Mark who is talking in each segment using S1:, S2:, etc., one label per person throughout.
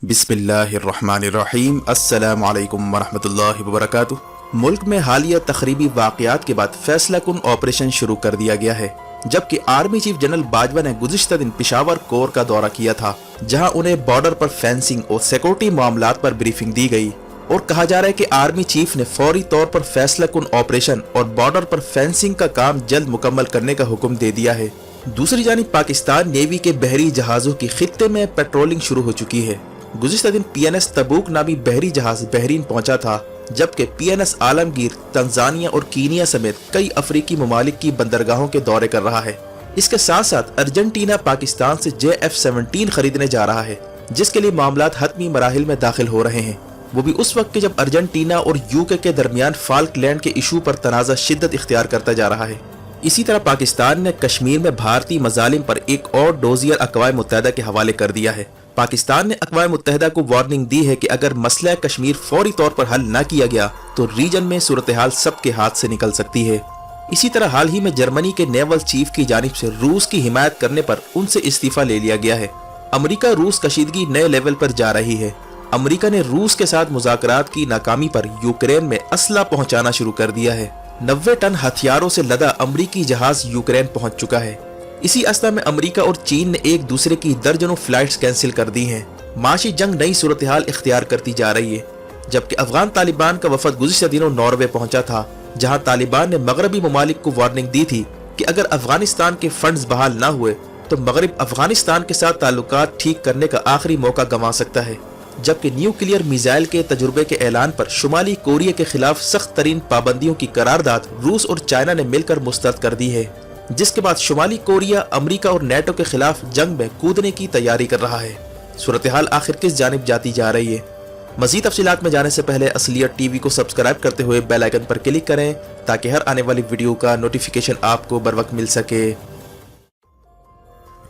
S1: बिस्मिल्लाहिर्रहमानिर्रहीम। अस्सलामु अलैकुम वरहमतुल्लाहि वबरकातुह। मुल्क में हालिया तखरीबी वाक़यात के बाद फैसला कुन ऑपरेशन शुरू कर दिया गया है, जबकि आर्मी चीफ जनरल बाजवा ने गुज़िश्ता दिन पेशावर कोर का दौरा किया था, जहां उन्हें बॉर्डर पर फेंसिंग और सिक्योरिटी मामलात पर ब्रीफिंग दी गई और कहा जा रहा है कि आर्मी चीफ ने फौरी तौर पर फैसला कुन ऑपरेशन और बॉर्डर पर फेंसिंग का काम जल्द मुकम्मल करने का हुक्म दे दिया है। दूसरी जानिब पाकिस्तान नेवी के बहरी जहाजों की खित्ते में पेट्रोलिंग शुरू हो चुकी है। गुज़िश्ता दिन PNS तबूक नामी बहरी जहाज बहरीन पहुंचा था, जबकि PNS आलमगीर तंजानिया और कीनिया समेत कई अफ्रीकी ममालिक की बंदरगाहों के दौरे कर रहा है। इसके साथ साथ अर्जेंटीना पाकिस्तान से JF-17 खरीदने जा रहा है, जिसके लिए मामलात हतमी मराहिल में दाखिल हो रहे हैं। वो भी उस वक्त के जब अर्जेंटीना और UK के दरमियान फाल्कलैंड के इशू पर तनाज़ा शिद्दत इख्तियार करता जा रहा है। इसी तरह पाकिस्तान ने कश्मीर में भारतीय मजालिम पर एक और डोजियर अक़वाम मुत्तहिदा के हवाले कर दिया है। पाकिस्तान ने अक़वाम मुत्तहिदा को वार्निंग दी है कि अगर मसला कश्मीर फौरी तौर पर हल न किया गया तो रीजन में सूरत हाल सबके हाथ से निकल सकती है। इसी तरह हाल ही में जर्मनी के नेवल चीफ की जानिब से रूस की हिमायत करने पर उनसे इस्तीफा ले लिया गया है। अमरीका रूस कशीदगी नए लेवल पर जा रही है। अमरीका ने रूस के साथ मुज़ाकरात की नाकामी पर यूक्रेन में असला पहुंचाना शुरू कर दिया है। 90 टन हथियारों से लदा अमरीकी जहाज यूक्रेन पहुंच चुका है। इसी अवस्था में अमरीका और चीन ने एक दूसरे की दर्जनों फ्लाइट्स कैंसिल कर दी हैं। माशी जंग नई सूरत हाल इख्तियार करती जा रही है, जबकि अफगान तालिबान का वफद गुज़िश्ता दिनों नॉर्वे पहुंचा था, जहां तालिबान ने मगरबी ममालिक को वार्निंग दी थी कि अगर अफगानिस्तान के फंड्स बहाल न हुए तो मगरब अफगानिस्तान के साथ ताल्लुकात ठीक करने का आखिरी मौका गंवा सकता है। जबकि न्यूक्लियर मिसाइल के तजुर्बे के ऐलान पर शुमाली कोरिया के खिलाफ सख्त तरीन पाबंदियों की करारदाद रूस और चाइना ने मिलकर मुस्तरद कर दी है, जिसके बाद शुमाली कोरिया अमरीका और नेटो के खिलाफ जंग में कूदने की तैयारी कर रहा है। सूरत हाल आखिर किस जानिब जाती जा रही है? मजीद तफसीलात में जाने से पहले असलियत TV को सब्सक्राइब करते हुए बेल आइकन पर क्लिक करें ताकि हर आने वाली वीडियो का नोटिफिकेशन आपको बर वक्त मिल सके।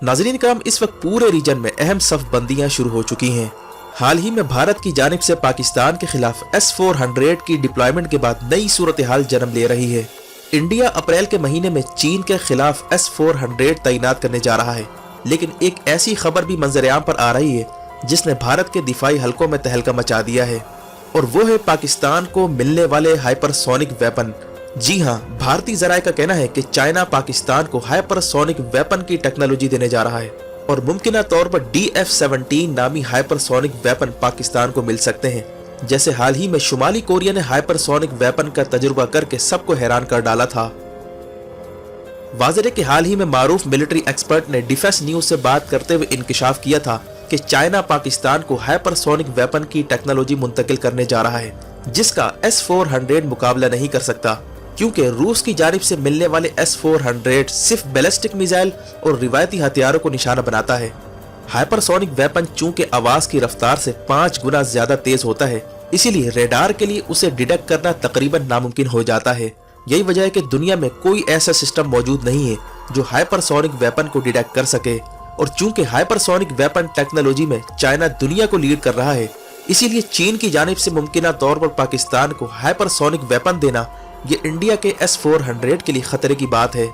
S1: नाज़रीन कराम, इस वक्त पूरे रीजन में अहम सफ बंदियां शुरू हो चुकी हैं। हाल ही में भारत की जानिब से पाकिस्तान के खिलाफ S-400 की डिप्लॉयमेंट के बाद नई सूरत हाल जन्म ले रही है। इंडिया अप्रैल के महीने में चीन के खिलाफ S-400 तैनात करने जा रहा है, लेकिन एक ऐसी खबर भी मंजर-ए-आम पर आ रही है जिसने भारत के दिफाई हलकों में तहलका मचा दिया है, और वो है पाकिस्तान को मिलने वाले हाइपरसोनिक वेपन। जी हां, भारतीय जराये का कहना है कि चाइना पाकिस्तान को हाइपरसोनिक वेपन की टेक्नोलॉजी देने जा रहा है और मुमकिना तौर पर DF-17 नामी हाइपरसोनिक वेपन पाकिस्तान को मिल सकते हैं। जैसे हाल ही में शुमाली कोरिया ने हाइपरसोनिक वेपन का तजुर्बा करके सबको हैरान कर डाला था। वाज़ेह है कि हाल ही में मारूफ मिलिट्री एक्सपर्ट ने डिफेंस न्यूज से बात करते हुए इंकिशाफ किया था कि चाइना पाकिस्तान को हाइपरसोनिक वेपन की टेक्नोलॉजी मुंतकिल करने जा रहा है, जिसका S-400 मुकाबला नहीं कर सकता, क्योंकि रूस की जानिब से मिलने वाले S-400 सिर्फ बैलिस्टिक मिसाइल और रिवायती हथियारों को निशाना बनाता है। हाइपरसोनिक वेपन चूंकि आवाज की रफ्तार से 5 गुना ज्यादा तेज होता है, इसीलिए रेडार के लिए उसे डिटेक्ट करना तकरीबन नामुमकिन हो जाता है। यही वजह है कि दुनिया में कोई ऐसा सिस्टम मौजूद नहीं है जो हाइपरसोनिक वेपन को डिटेक्ट कर सके, और चूंकि हाइपरसोनिक वेपन टेक्नोलॉजी में चाइना दुनिया को लीड कर रहा है, इसीलिए चीन की जानिब से मुमकिना तौर पर पाकिस्तान को हाइपरसोनिक वेपन देना ये इंडिया के S-400 के लिए खतरे की बात है।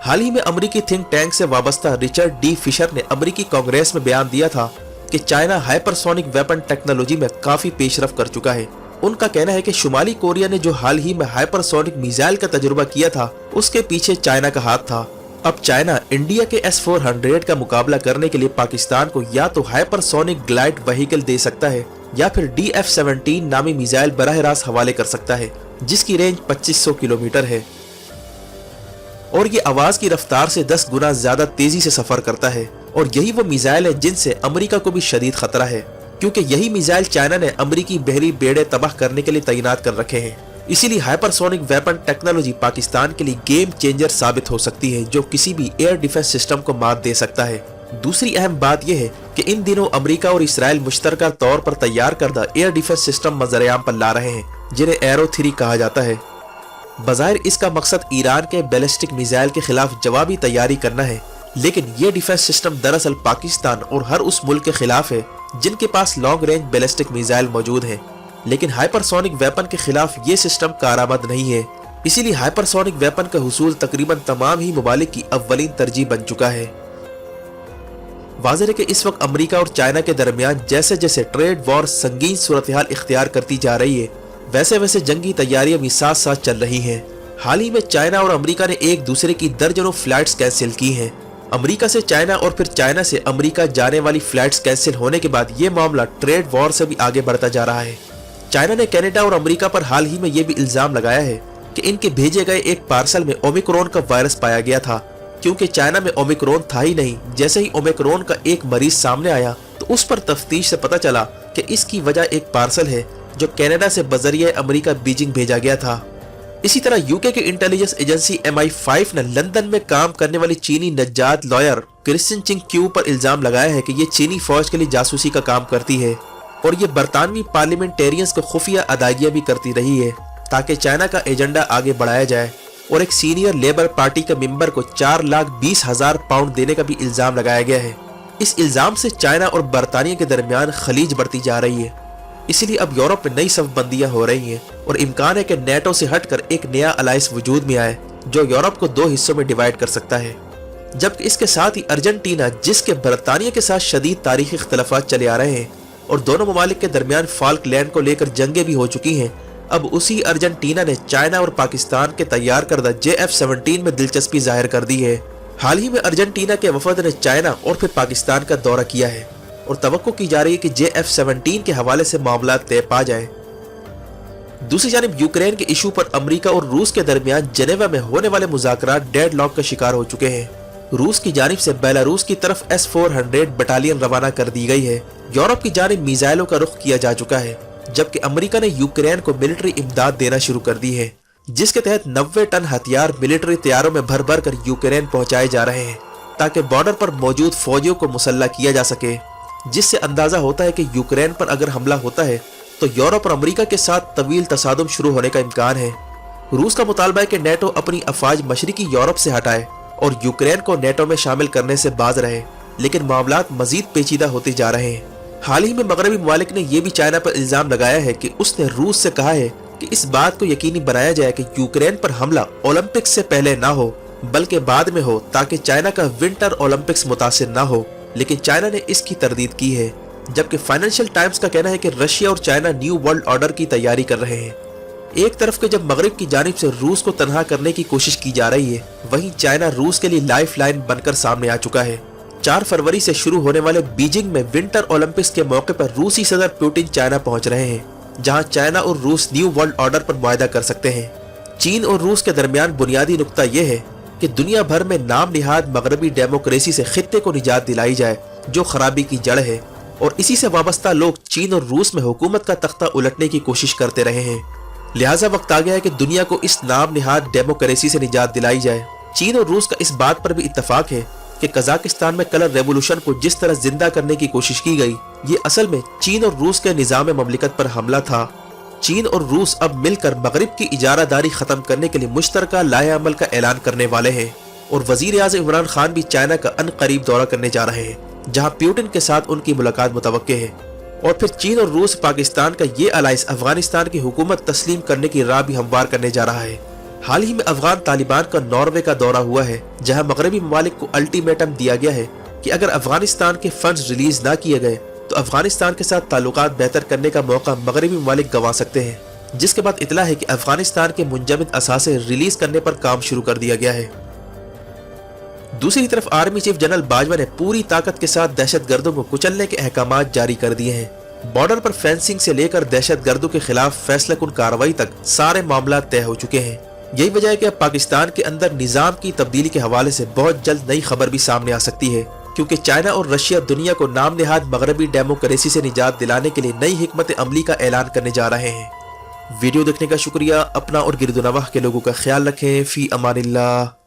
S1: हाल ही में अमेरिकी थिंक टैंक से वाबस्ता रिचर्ड D फिशर ने अमेरिकी कांग्रेस में बयान दिया था कि चाइना हाइपरसोनिक वेपन टेक्नोलॉजी में काफी पेशरफ कर चुका है। उनका कहना है कि शुमाली कोरिया ने जो हाल ही में हाइपरसोनिक मिसाइल का तजुर्बा किया था, उसके पीछे चाइना का हाथ था। अब चाइना इंडिया के S-400 का मुकाबला करने के लिए पाकिस्तान को या तो हाइपरसोनिक ग्लाइड व्हीकल दे सकता है या फिर DF-17 नामी मिसाइल बराह रास्त हवाले कर सकता है, जिसकी रेंज 2500 किलोमीटर है और ये आवाज की रफ्तार से 10 गुना ज्यादा तेजी से सफर करता है। और यही वो मिसाइल है जिनसे अमेरिका को भी शदीद खतरा है, क्योंकि यही मिसाइल चाइना ने अमेरिकी बहरी बेड़े तबाह करने के लिए तैनात कर रखे हैं। इसीलिए हाइपरसोनिक वेपन टेक्नोलॉजी पाकिस्तान के लिए गेम चेंजर साबित हो सकती है, जो किसी भी एयर डिफेंस सिस्टम को मात दे सकता है। दूसरी अहम बात यह है कि इन दिनों अमेरिका और इसराइल मुश्तरका तौर पर तैयार करदा एयर डिफेंस सिस्टम मंजर-ए-आम पर ला रहे हैं, जिन्हें एरो 3 कहा जाता है। बज़ाहिर इसका मकसद ईरान के बैलिस्टिक मिसाइल के खिलाफ जवाबी तैयारी करना है, लेकिन ये डिफेंस सिस्टम दरअसल पाकिस्तान और हर उस मुल्क के खिलाफ है जिनके पास लॉन्ग रेंज बैलिस्टिक मिसाइल मौजूद है। लेकिन हाइपरसोनिक वेपन के खिलाफ ये सिस्टम कारआमद नहीं है, इसीलिए हाइपरसोनिक वेपन का हुसूल तकरीबन तमाम ही ममालिक की अव्वलीन तरजीह बन चुका है। वाज़ेह है कि इस वक्त अमेरिका और चाइना के दरमियान जैसे जैसे ट्रेड वॉर संगीन सूरत हाल इख्तियार करती जा रही है, वैसे वैसे जंगी तैयारियां भी साथ साथ चल रही हैं। हाल ही में चाइना और अमेरिका ने एक दूसरे की दर्जनों फ्लाइट्स कैंसिल की हैं। अमेरिका से चाइना और फिर चाइना से अमेरिका जाने वाली फ्लाइट्स कैंसिल होने के बाद ये मामला ट्रेड वॉर से भी आगे बढ़ता जा रहा है। चाइना ने कनाडा और अमेरिका पर हाल ही में ये भी इल्जाम लगाया है कि इनके भेजे गए एक पार्सल में ओमिक्रॉन का वायरस पाया गया था, क्योंकि चाइना में ओमिक्रॉन था ही नहीं। जैसे ही ओमिक्रॉन का एक मरीज सामने आया तो उस पर तफ्तीश से पता चला कि इसकी वजह एक पार्सल है जो कनाडा से बजरिए अमेरिका बीजिंग भेजा गया था। इसी तरह यूके की इंटेलिजेंस एजेंसी MI5 ने लंदन में काम करने वाली चीनी नज्जात लॉयर क्रिस्टिन चिंग क्यू पर इल्जाम लगाया है कि ये चीनी फौज के लिए जासूसी का काम करती है और ये बरतानवी पार्लियामेंटेरियंस को खुफिया अदायगियां भी करती रही है ताकि चाइना का एजेंडा आगे बढ़ाया जाए। और एक सीनियर लेबर पार्टी के मेंबर को 4,20,000 पाउंड देने का भी इल्जाम लगाया गया है। इस इल्जाम से चाइना और बरतानिया के दरमियान खलीज बढ़ती जा रही है। इसीलिए अब यूरोप में नई सफबंदियां हो रही हैं और इम्कान है कि नेटो से हटकर एक नया अलायंस वजूद में आए जो यूरोप को 2 हिस्सों में डिवाइड कर सकता है। जबकि इसके साथ ही अर्जेंटीना, जिसके बरतानिया के साथ शदीद तारीखी इख्तलाफात चले आ रहे हैं और दोनों ममालिक के दरमियान फाल्कलैंड को लेकर जंगें भी हो चुकी हैं, अब उसी अर्जेंटीना ने चाइना और पाकिस्तान के तैयार करदा JF-17 में दिलचस्पी जाहिर कर दी है। हाल ही में अर्जेंटीना के वफद ने चाइना और फिर पाकिस्तान का दौरा किया है और तवक्को की जा रही है कि JF-17 के हवाले से मामला तय पा जाए। दूसरी जानिब यूक्रेन के इशू पर अमेरिका और रूस के दरमियान जेनेवा में होने वाले मुज़ाकरात डेडलॉक का शिकार हो चुके हैं। रूस की जानिब से बेलारूस की तरफ S-400 बटालियन रवाना कर दी गई है। यूरोप की जानिब मिसाइलों का रुख किया जा चुका है, जबकि अमेरिका ने यूक्रेन को मिलिट्री इमदाद देना शुरू कर दी है, जिसके तहत 90 टन हथियार मिलिट्री तैयारों में भर भर कर यूक्रेन पहुंचाए जा रहे हैं ताकि बॉर्डर पर मौजूद फौजियों को मुसल्लह किया जा सके। जिससे अंदाजा होता है कि यूक्रेन पर अगर हमला होता है तो यूरोप और अमेरिका के साथ तवील तसादुम शुरू होने का इम्कान है। रूस का मुतालबा है कि नेटो अपनी अफवाज मशरिकी यूरोप से हटाए और यूक्रेन को नेटो में शामिल करने से बाज रहे, लेकिन मामलात मजीद पेचीदा होते जा रहे हैं। हाल ही में मगरबी ममालिक ने यह भी चाइना पर इल्जाम लगाया है कि उसने रूस से कहा है कि इस बात को यकीनी बनाया जाए कि यूक्रेन पर हमला ओलंपिक्स से पहले ना हो बल्कि बाद में हो, ताकि चाइना का विंटर ओलंपिक्स मुतासिर ना हो। लेकिन चाइना ने इसकी तरदीद की है, जबकि फाइनेंशियल टाइम्स का कहना है कि रशिया और चाइना न्यू वर्ल्ड ऑर्डर की तैयारी कर रहे हैं। एक तरफ के जब मगरिब की जानिब से रूस को तनहा करने की कोशिश की जा रही है, वहीं चाइना रूस के लिए लाइफ लाइन बनकर सामने आ चुका है। 4 फरवरी से शुरू होने वाले बीजिंग में विंटर ओलंपिक्स के मौके पर रूसी सदर पुतिन चाइना पहुंच रहे हैं, जहां चाइना और रूस न्यू वर्ल्ड ऑर्डर पर मुआहदा कर सकते हैं। चीन और रूस के दरमियान बुनियादी नुक्ता यह है कि दुनिया भर में नाम निहाद मगरबी डेमोक्रेसी से खित्ते को निजात दिलाई जाए जो खराबी की जड़ है, और इसी से वाबस्ता लोग चीन और रूस में हुकूमत का तख्ता उलटने की कोशिश करते रहे हैं। लिहाजा वक्त आ गया है कि दुनिया को इस नाम निहाद डेमोक्रेसी से निजात दिलाई जाए। चीन और रूस का इस बात पर भी इत्तफाक है कि कजाकिस्तान में कलर रेवोल्यूशन को जिस तरह जिंदा करने की कोशिश की गई, ये असल में चीन और रूस के निजाम ममलिकत पर हमला था। चीन और रूस अब मिलकर मगरिब की इजारादारी खत्म करने के लिए मुश्तरका लाहे अमल का ऐलान करने वाले हैं, और वजीर आज़म इमरान खान भी चाइना का अनकरीब दौरा करने जा रहे हैं, जहां पुतिन के साथ उनकी मुलाकात मुतवक्के है। और फिर चीन और रूस पाकिस्तान का ये अलायंस अफगानिस्तान की हुकूमत तस्लीम करने की राह भी हमवार करने जा रहा है। हाल ही में अफगान तालिबान का नॉर्वे का दौरा हुआ है, जहां मगरबी ममालिक को अल्टीमेटम दिया गया है कि अगर अफगानिस्तान के फंड्स रिलीज ना किए गए तो अफगानिस्तान के साथ ताल्लुकात बेहतर करने का मौका मगरबी ममालिक गंवा सकते हैं। जिसके बाद इतला है कि अफगानिस्तान के मुंजमद असासे रिलीज करने पर काम शुरू कर दिया गया है। दूसरी तरफ आर्मी चीफ जनरल बाजवा ने पूरी ताकत के साथ दहशतगर्दों को कुचलने के अहकामात जारी कर दिए हैं। बॉर्डर पर फेंसिंग से लेकर दहशतगर्दों के खिलाफ फैसलाकुन कार्रवाई तक सारे मामला तय हो चुके हैं। यही वजह है कि अब पाकिस्तान के अंदर निजाम की तब्दीली के हवाले से बहुत जल्द नई खबर भी सामने आ सकती है, क्योंकि चाइना और रशिया दुनिया को नाम निहाद मगरबी डेमोक्रेसी से निजात दिलाने के लिए नई हिकमत अमली का ऐलान करने जा रहे हैं। वीडियो देखने का शुक्रिया। अपना और गिरदुनवाह के लोगों का ख्याल रखें। फी अमानिल्लाह।